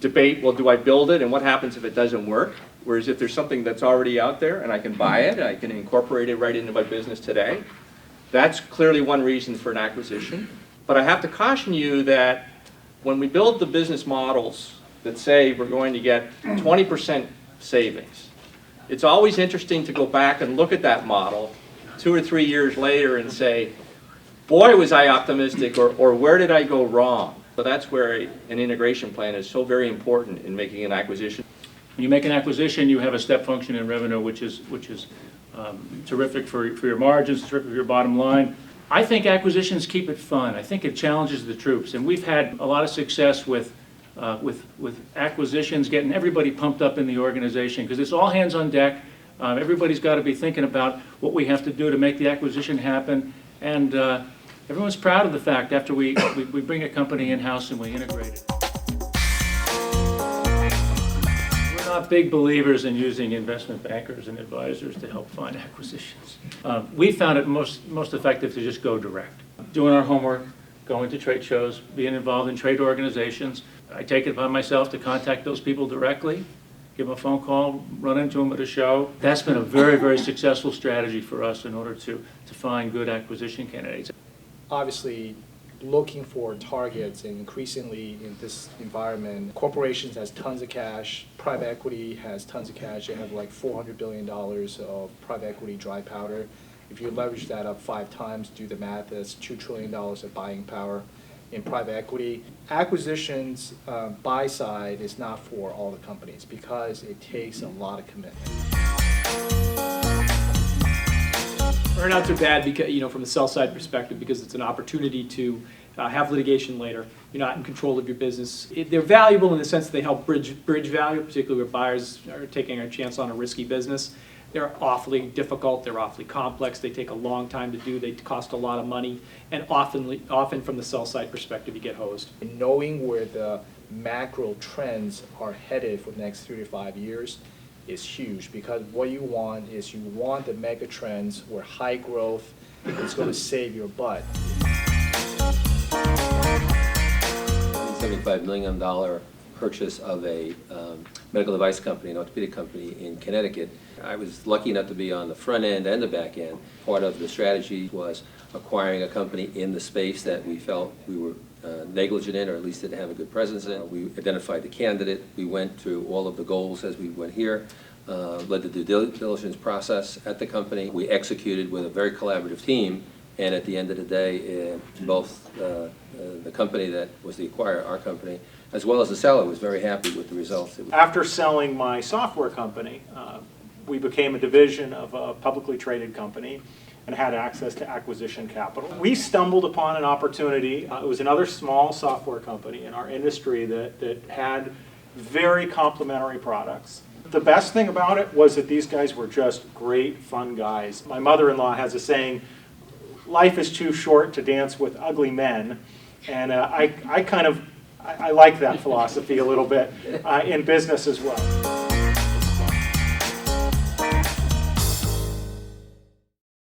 debate, well, do I build it and what happens if it doesn't work? Whereas if there's something that's already out there and I can buy it, I can incorporate it right into my business today, that's clearly one reason for an acquisition. But I have to caution you that when we build the business models that say we're going to get 20% savings, it's always interesting to go back and look at that model 2 or 3 years later and say, boy, was I optimistic, or where did I go wrong? So that's where an integration plan is so very important in making an acquisition. When you make an acquisition, you have a step function in revenue, which is terrific for your margins, terrific for your bottom line. I think acquisitions keep it fun. I think it challenges the troops, and we've had a lot of success with acquisitions, getting everybody pumped up in the organization, because it's all hands on deck. Everybody's got to be thinking about what we have to do to make the acquisition happen, and everyone's proud of the fact after we bring a company in-house and we integrate it. We're not big believers in using investment bankers and advisors to help find acquisitions. We found it most effective to just go direct. Doing our homework, going to trade shows, being involved in trade organizations. I take it upon myself to contact those people directly, give them a phone call, run into them at a show. That's been a very, very successful strategy for us in order to find good acquisition candidates. Obviously, looking for targets, and increasingly in this environment, corporations has tons of cash, private equity has tons of cash. They have like $400 billion of private equity dry powder. If you leverage that up 5 times, do the math, that's $2 trillion of buying power in private equity. Acquisitions, buy side is not for all the companies because it takes a lot of commitment. Earnouts are bad because, from the sell side perspective, because it's an opportunity to have litigation later. You're not in control of your business. They're valuable in the sense that they help bridge value, particularly where buyers are taking a chance on a risky business. They're awfully difficult. They're awfully complex. They take a long time to do. They cost a lot of money, and often from the sell side perspective, you get hosed. And knowing where the macro trends are headed for the next 3 to 5 years is huge, because what you want is the mega trends where high growth is going to save your butt. $75 million purchase of a medical device company, an orthopedic company in Connecticut. I was lucky enough to be on the front end and the back end. Part of the strategy was acquiring a company in the space that we felt we were negligent in, or at least didn't have a good presence in. We identified the candidate. We went through all of the goals as we went here, led the due diligence process at the company. We executed with a very collaborative team, and at the end of the day, both the company that was the acquirer, our company, as well as the seller, was very happy with the results. After selling my software company, we became a division of a publicly traded company and had access to acquisition capital. We stumbled upon an opportunity. It was another small software company in our industry that had very complementary products. The best thing about it was that these guys were just great, fun guys. My mother-in-law has a saying, life is too short to dance with ugly men, and I like that philosophy a little bit in business as well.